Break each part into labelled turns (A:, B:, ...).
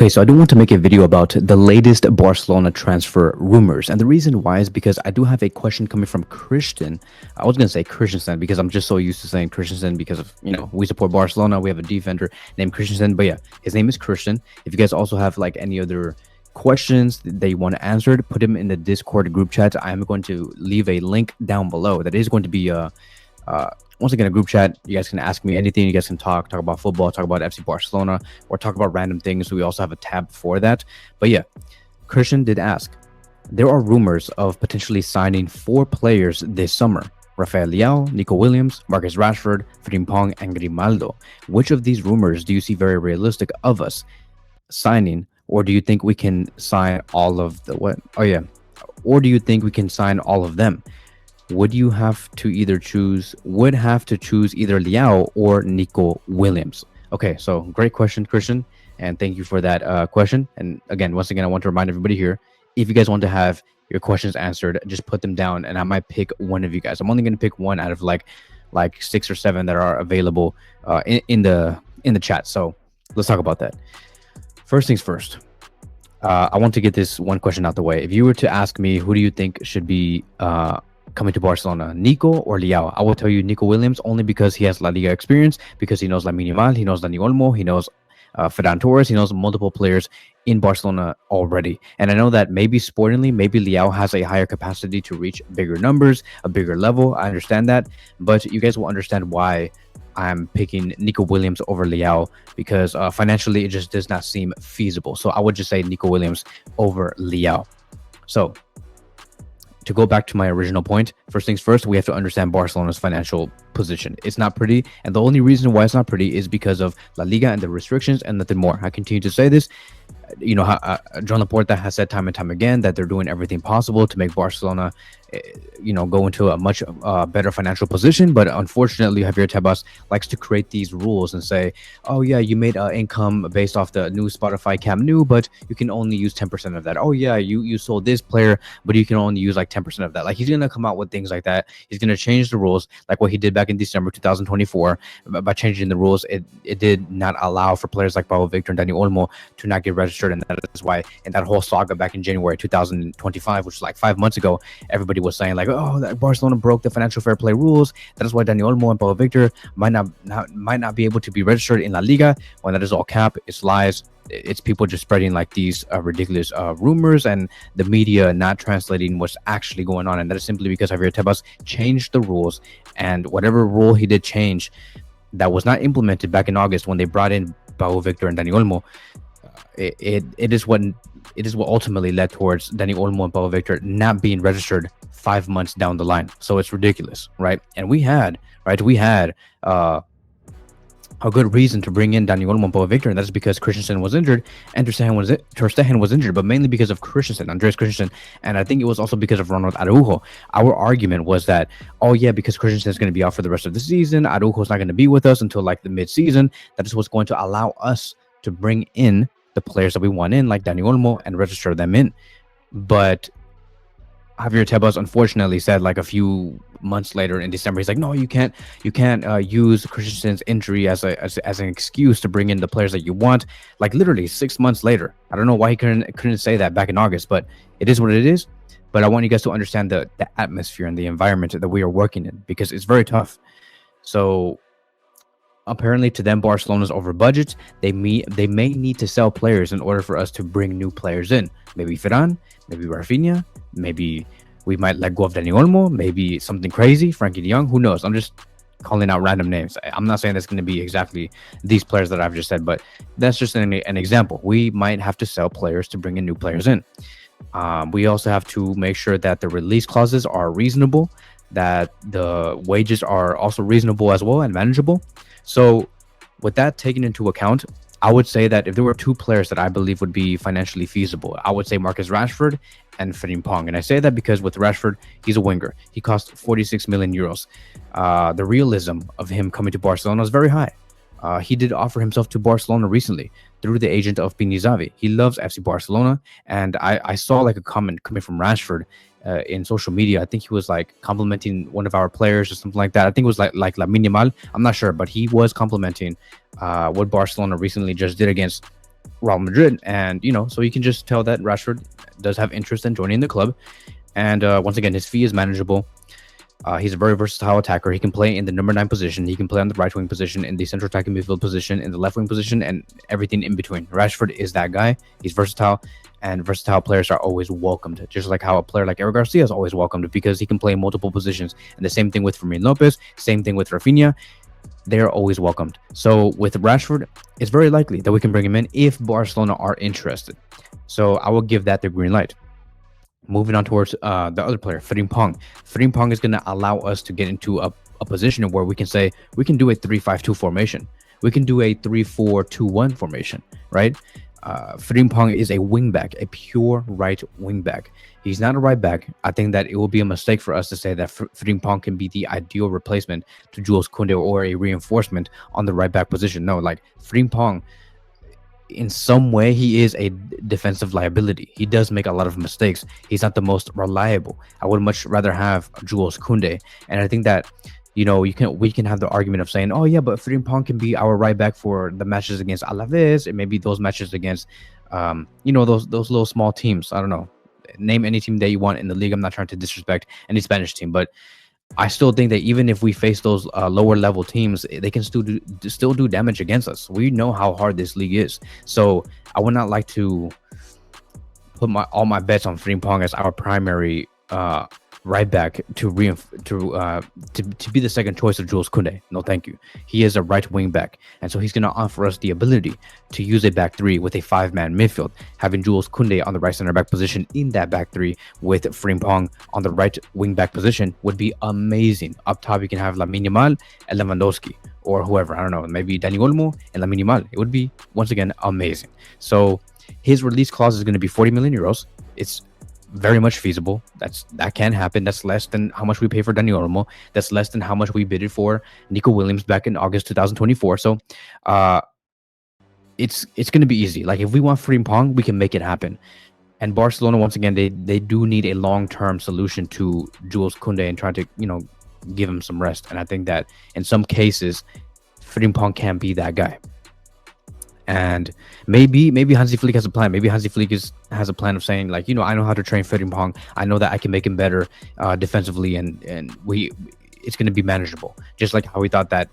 A: Okay, so I do want to make a video about the latest Barcelona transfer rumors. And the reason why is because I do have a question coming from Christian. I was going to say Christensen because I'm just so used to saying Christensen because of, we support Barcelona. We have a defender named Christensen. But yeah, his name is Christian. If you guys also have like any other questions that you want answered, put them in the Discord group chat. I am going to leave a link down below. That is going to be once again a group chat. You guys can ask me anything. You guys can talk about football, talk about FC Barcelona, or talk about random things. We also have a tab for that. But yeah, Christian did ask, there are rumors of potentially signing 4 players this summer: Rafael Leão, Nico Williams, Marcus Rashford, Frimpong, and Grimaldo. Which of these rumors do you see very realistic of us signing, or do you think we can sign all of the or do you think we can sign all of them? Would have to choose either Leao or Nico Williams? Okay, so great question, Christian, and thank you for that question. And once again, I want to remind everybody here, if you guys want to have your questions answered, just put them down, and I might pick one of you guys. I'm only going to pick one out of like 6 or 7 that are available in the chat. So let's talk about that. First things first. I want to get this one question out the way. If you were to ask me, who do you think should be coming to Barcelona, Nico or Leao? I will tell you Nico Williams, only because he has La Liga experience, because he knows Lamine Yamal, he knows Dani Olmo, he knows Ferran Torres, he knows multiple players in Barcelona already. And I know that maybe sportingly, maybe Leao has a higher capacity to reach bigger numbers, a bigger level. I understand that, but you guys will understand why I'm picking Nico Williams over Leao, because financially it just does not seem feasible. So I would just say Nico Williams over Leao. So to go back to my original point, first things first, we have to understand Barcelona's financial position. It's not pretty, and the only reason why it's not pretty is because of La Liga and the restrictions and nothing more. I continue to say this. John Laporta has said time and time again that they're doing everything possible to make Barcelona go into a much better financial position. But unfortunately, Javier Tebas likes to create these rules and say, oh yeah, you made income based off the new Spotify Camp Nou, but you can only use 10% of that. Oh yeah, you sold this player, but you can only use like 10% of that. Like, he's going to come out with things like that. He's going to change the rules, like what he did back in December 2024. By changing the rules, it did not allow for players like Pablo Victor and Dani Olmo to not get registered. And that is why in that whole saga back in January 2025, which is like 5 months ago, everybody was saying like, oh, that Barcelona broke the financial fair play rules. That is why Dani Olmo and Pablo Victor might not be able to be registered in La Liga, when that is all cap. It's lies. It's people just spreading like these ridiculous rumors, and the media not translating what's actually going on. And that is simply because Javier Tebas changed the rules, and whatever rule he did change that was not implemented back in August when they brought in Pablo Victor and Dani Olmo, it is what ultimately led towards Dani Olmo and Pablo Victor not being registered 5 months down the line. So it's ridiculous, right? And we had a good reason to bring in Dani Olmo and Pablo Victor, and that's because Christensen was injured and Ter Stegen was injured, but mainly because of Andreas Christensen, and I think it was also because of Ronald Araujo. Our argument was that, oh yeah, because Christensen is going to be out for the rest of the season, Araujo is not going to be with us until like the mid-season. That is what's going to allow us to bring in the players that we want in, like Dani Olmo, and register them in. But Javier Tebas unfortunately said like a few months later in December, he's like, no, you can't use Christensen's injury as an excuse to bring in the players that you want. Like literally 6 months later. I don't know why he couldn't say that back in August, but it is what it is. But I want you guys to understand the atmosphere and the environment that we are working in, because it's very tough. So apparently to them, Barcelona's over budget. They may need to sell players in order for us to bring new players in. Maybe Ferran, maybe Rafinha, maybe we might let go of Dani Olmo, maybe something crazy, Frankie de Jong, who knows? I'm just calling out random names. I'm not saying that's going to be exactly these players that I've just said, but that's just an example. We might have to sell players to bring in new players in. We also have to make sure that the release clauses are reasonable, that the wages are also reasonable as well and manageable. So with that taken into account, I would say that if there were 2 players that I believe would be financially feasible, I would say Marcus Rashford and Frimpong. And I say that because with Rashford, he's a winger. He cost 46 million euros. The realism of him coming to Barcelona is very high. He did offer himself to Barcelona recently through the agent of Pinizavi. He loves FC Barcelona, and I saw like a comment coming from Rashford in social media. I think he was like complimenting one of our players or something like that. I think it was like Lamine Yamal. I'm not sure, but he was complimenting what Barcelona recently just did against Real Madrid, and so you can just tell that Rashford does have interest in joining the club. And once again, his fee is manageable. He's a very versatile attacker. He can play in the number 9 position. He can play on the right wing position, in the central attacking midfield position, in the left wing position, and everything in between. Rashford is that guy. He's versatile, and versatile players are always welcomed, just like how a player like Eric Garcia is always welcomed, because he can play in multiple positions. And the same thing with Fermin Lopez, same thing with Rafinha. They're always welcomed. So with Rashford, it's very likely that we can bring him in if Barcelona are interested. So I will give that the green light. Moving on towards the other player, Frimpong. Frimpong is going to allow us to get into a position where we can say we can do a 3-5-2 formation. We can do a 3-4-2-1 formation, right? Frimpong is a wingback, a pure right wingback. He's not a right back. I think that it will be a mistake for us to say that Frimpong can be the ideal replacement to Jules Koundé or a reinforcement on the right back position. No, like Frimpong, in some way, he is a defensive liability. He does make a lot of mistakes. He's not the most reliable. I would much rather have Jules Koundé. And I think that we can have the argument of saying, oh yeah, but Frimpong can be our right back for the matches against Alaves, and maybe those matches against those little small teams. I don't know. Name any team that you want in the league. I'm not trying to disrespect any Spanish team, but I still think that even if we face those lower level teams, they can still do damage against us. We know how hard this league is. So I would not like to put all my bets on Frimpong as our primary right back to be the second choice of Jules Koundé. No, thank you. He is a right wing back, and so he's going to offer us the ability to use a back three with a 5-man midfield, having Jules Koundé on the right center back position in that back three with Frimpong on the right wing back position would be amazing. Up top, you can have Lamine Yamal and Lewandowski, or whoever, I don't know, maybe Dani Olmo and Lamine Yamal. It would be, once again, amazing. So his release clause is going to be 40 million euros. It's very much feasible. That can happen. That's less than how much we pay for Dani Olmo. That's less than how much we bidded for Nico Williams back in August 2024. So it's going to be easy. Like, if we want Frimpong, we can make it happen. And Barcelona, once again, they do need a long-term solution to Jules Koundé and try to give him some rest. And I think that in some cases, Frimpong can be that guy. And maybe Hansi Flick has a plan. Maybe Hansi Flick has a plan of saying, like, I know how to train Frimpong. I know that I can make him better defensively, and it's going to be manageable. Just like how we thought that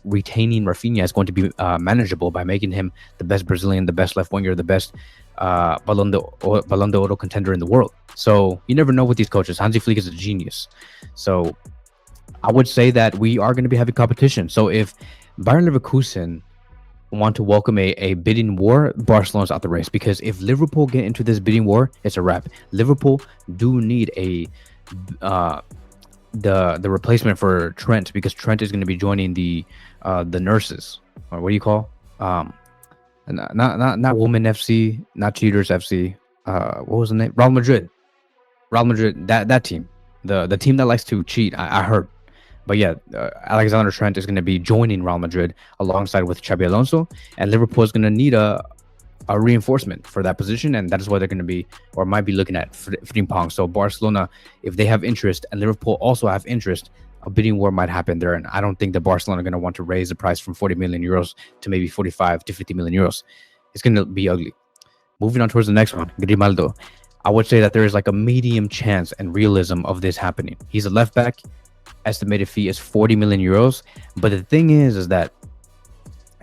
A: retaining Rafinha is going to be manageable by making him the best Brazilian, the best left winger, the best Ballon d'Oro contender in the world. So you never know with these coaches. Hansi Flick is a genius. So I would say that we are going to be having competition. So if Bayern Leverkusen want to welcome a bidding war, Barcelona's out the race, because if Liverpool get into this bidding war, it's a wrap. Liverpool do need the replacement for Trent, because Trent is going to be joining the nurses, or what do you call not Woman FC, not Cheaters FC, what was the name? Real Madrid, that team, the team that likes to cheat. I heard. But yeah, Alexander Trent is going to be joining Real Madrid alongside with Xabi Alonso, and Liverpool is going to need a reinforcement for that position, and that is why they're going to be, or might be, looking at Frimpong. So Barcelona, if they have interest and Liverpool also have interest, a bidding war might happen there, and I don't think that Barcelona are going to want to raise the price from 40 million euros to maybe 45 to 50 million euros. It's going to be ugly. Moving on towards the next one, Grimaldo. I would say that there is like a medium chance and realism of this happening. He's a left back. Estimated fee is 40 million euros. But the thing is that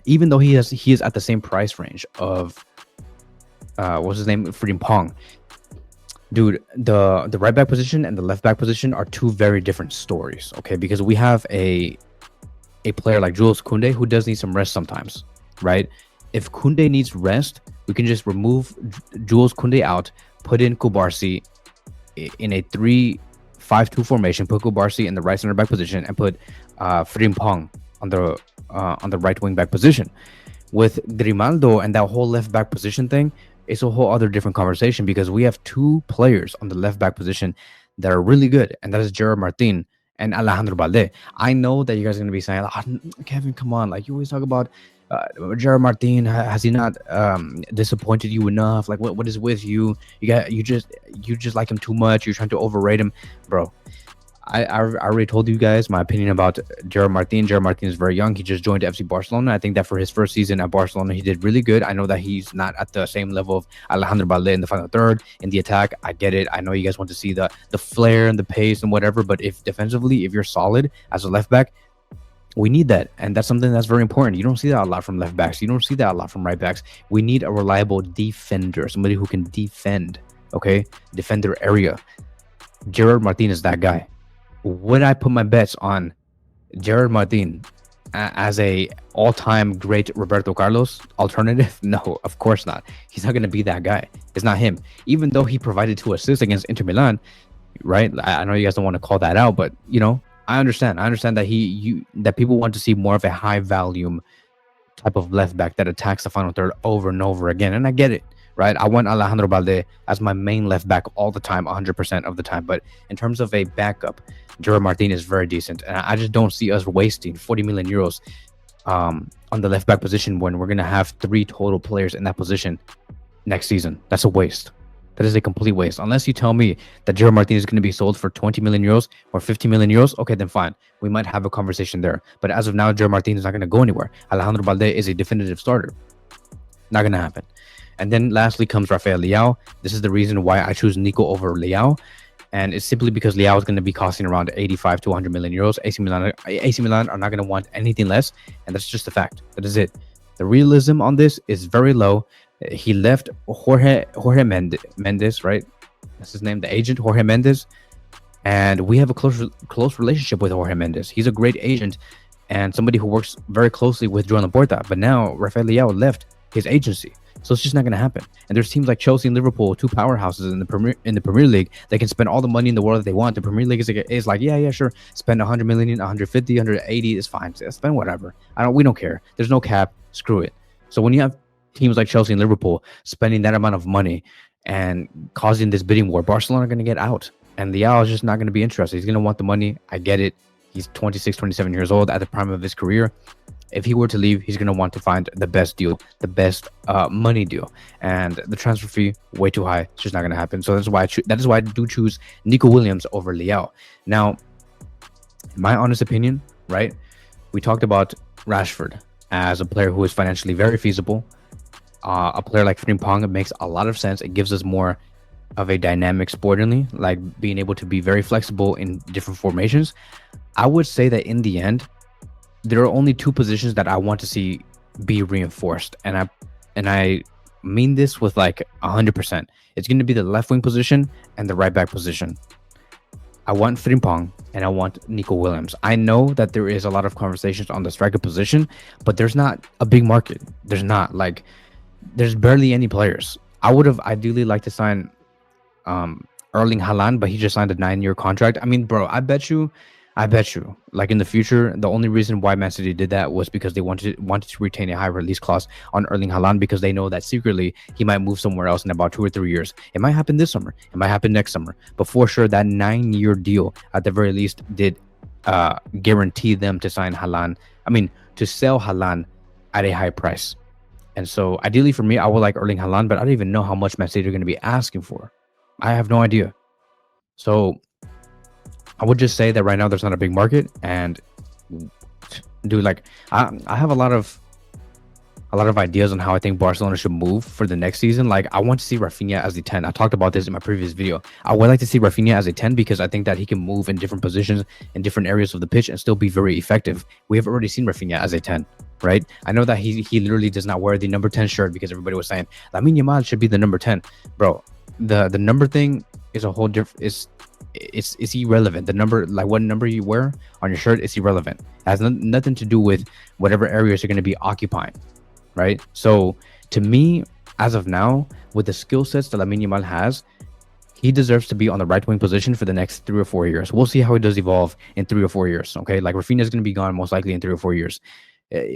A: even though he is at the same price range of what's his name, Frimpong, dude, the right back position and the left back position are two very different stories. Okay, because we have a player like Jules Koundé who does need some rest sometimes, right? If Koundé needs rest, we can just remove Jules Koundé out, put in Kubarsi in a 3-5-2 formation, put Kubarsi in the right center back position, and put Frimpong on the right wing back position. With Grimaldo and that whole left back position thing, it's a whole other different conversation, because we have two players on the left back position that are really good, and that is Gerard Martin and Alejandro Balde. I know that you guys are going to be saying, oh, Kevin, come on, like, you always talk about Gerard Martin. Has he not disappointed you enough? Like, what is with you? You just like him too much. You're trying to overrate him, bro. I already told you guys my opinion about Gerard Martin. Gerard Martin is very young. He just joined FC Barcelona. I think that for his first season at Barcelona, he did really good. I know that he's not at the same level of Alejandro Balde in the final third in the attack. I get it. I know you guys want to see the flair and the pace and whatever, but if defensively, if you're solid as a left back, we need that, and that's something that's very important. You don't see that a lot from left backs. You don't see that a lot from right backs. We need a reliable defender, somebody who can defend. Okay, defend their area. Gerard Martin is that guy. Would I put my bets on Gerard Martin as a all-time great Roberto Carlos alternative? No, of course not. He's not going to be that guy. It's not him. Even though he provided 2 assists against Inter Milan, right? I know you guys don't want to call that out, but you know, I understand. I understand that that people want to see more of a high volume type of left back that attacks the final third over and over again, and I get it. Right, I want Alejandro Balde as my main left back all the time, 100% of the time. But in terms of a backup, Gerard Martin is very decent, and I just don't see us wasting 40 million euros on the left back position when we're gonna have 3 total players in that position next season. That's a waste. That is a complete waste. Unless you tell me that Gerard Martin is going to be sold for 20 million euros or 50 million euros, okay, then fine. We might have a conversation there. But as of now, Gerard Martin is not going to go anywhere. Alejandro Balde is a definitive starter. Not going to happen. And then lastly comes Rafael Leão. This is the reason why I choose Nico over Leao. And it's simply because Leao is going to be costing around 85 to 100 million euros. AC Milan are not going to want anything less. And that's just a fact. That is it. The realism on this is very low. He left Jorge Mendes, right? That's his name, the agent, Jorge Mendes. And we have a close relationship with Jorge Mendes. He's a great agent and somebody who works very closely with Joan Laporta. But now Rafael Leão left his agency. So it's just not going to happen. And there's teams like Chelsea and Liverpool, 2 powerhouses in the Premier League. They can spend all the money in the world that they want. The Premier League is like, yeah, sure. Spend 100 million, 150, 180 is fine. Spend whatever. We don't care. There's no cap. Screw it. So when you have teams like Chelsea and Liverpool spending that amount of money and causing this bidding war, Barcelona are going to get out. And Leao is just not going to be interested. He's going to want the money. I get it. He's 26, 27 years old at the prime of his career. If he were to leave, he's going to want to find the best deal, the best money deal. And the transfer fee, way too high. It's just not going to happen. So that is why I do choose Nico Williams over Leao. Now, in my honest opinion, right, we talked about Rashford as a player who is financially very feasible. A player like Frimpong makes a lot of sense. It gives us more of a dynamic sportingly, like being able to be very flexible in different formations. I would say that in the end, there are only 2 positions that I want to see be reinforced, and I mean this with like 100%. It's going to be the left wing position and the right back position. I want Frimpong and I want Nico Williams. I know that there is a lot of conversations on the striker position, but there's not a big market. There's barely any players. I would have ideally liked to sign Erling Haaland, but he just signed a 9-year contract. I mean, bro, I bet you, like in the future, the only reason why Man City did that was because they wanted to retain a high release clause on Erling Haaland, because they know that secretly he might move somewhere else in about 2 or 3 years. It might happen this summer. It might happen next summer. But for sure, that 9-year deal at the very least did guarantee them to sign Haaland. I mean, to sell Haaland at a high price. And so ideally for me, I would like Erling Haaland, but I don't even know how much Man City are going to be asking for. I have no idea. So I would just say that right now there's not a big market, and dude, like I have a lot of ideas on how I think Barcelona should move for the next season. Like I want to see Rafinha as the 10. I talked about this in my previous video. I would like to see Rafinha as a 10 because I think that he can move in different positions in different areas of the pitch and still be very effective. We have already seen Rafinha as a 10, right? I know that he literally does not wear the number 10 shirt because everybody was saying Lamine Yamal should be the number 10. Bro, the number thing is a whole different, it's irrelevant. The number, like what number you wear on your shirt, is irrelevant. It has nothing to do with whatever areas you're going to be occupying, right? So to me, as of now, with the skill sets that Lamine Yamal has, he deserves to be on the right wing position for the next 3 or 4 years. We'll see how he does evolve in 3 or 4 years. Okay, like Rafinha is going to be gone most likely in 3 or 4 years.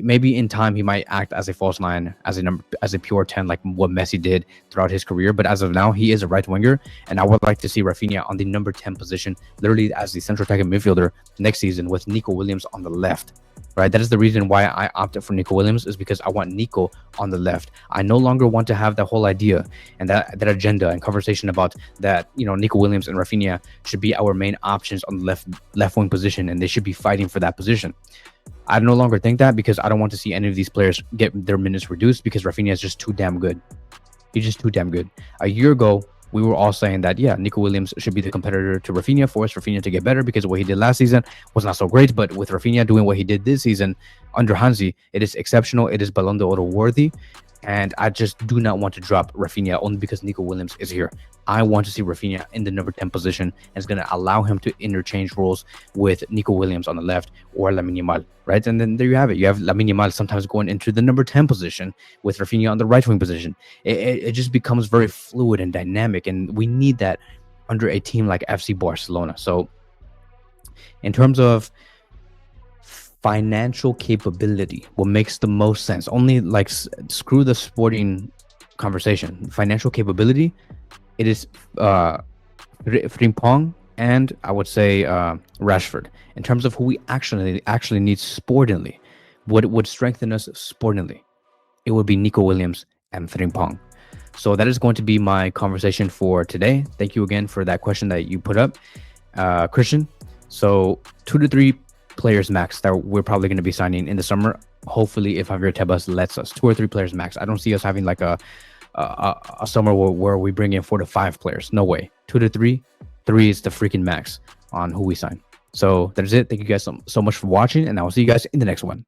A: Maybe in time he might act as a false nine, as a pure 10, like what Messi did throughout his career. But as of now, he is a right winger, and I would like to see Rafinha on the number 10 position, literally as the central attacking midfielder next season, with Nico Williams on the left. Right, that is the reason why I opted for Nico Williams, is because I want Nico on the left. I no longer want to have that whole idea and that agenda and conversation about that, Nico Williams and Rafinha should be our main options on the left wing position, and they should be fighting for that position. I no longer think that, because I don't want to see any of these players get their minutes reduced, because Rafinha is just too damn good. He's just too damn good. A year ago, we were all saying that, yeah, Nico Williams should be the competitor to Rafinha, force Rafinha to get better, because what he did last season was not so great. But with Rafinha doing what he did this season under Hansi, it is exceptional. It is Ballon d'Or worthy. And I just do not want to drop Rafinha only because Nico Williams is here. I want to see Rafinha in the number 10 position, and it's going to allow him to interchange roles with Nico Williams on the left or Lamine Yamal, right? And then there you have it. You have Lamine Yamal sometimes going into the number 10 position with Rafinha on the right wing position. It just becomes very fluid and dynamic, and we need that under a team like FC Barcelona. So in terms of financial capability, what makes the most sense, only like screw the sporting conversation, financial capability, it is Frimpong and I would say Rashford. In terms of who we actually need sportingly, what would strengthen us sportingly, it would be Nico Williams and Frimpong. So that is going to be my conversation for today. Thank you again for that question that you put up, Christian. So 2 to 3 players max that we're probably going to be signing in the summer. Hopefully, if Javier Tebas lets us, 2 or 3 players max. I don't see us having like a summer where we bring in 4 to 5 players. No way. 2 to 3. 3 is the freaking max on who we sign. So that is it. Thank you guys so much for watching, and I will see you guys in the next one.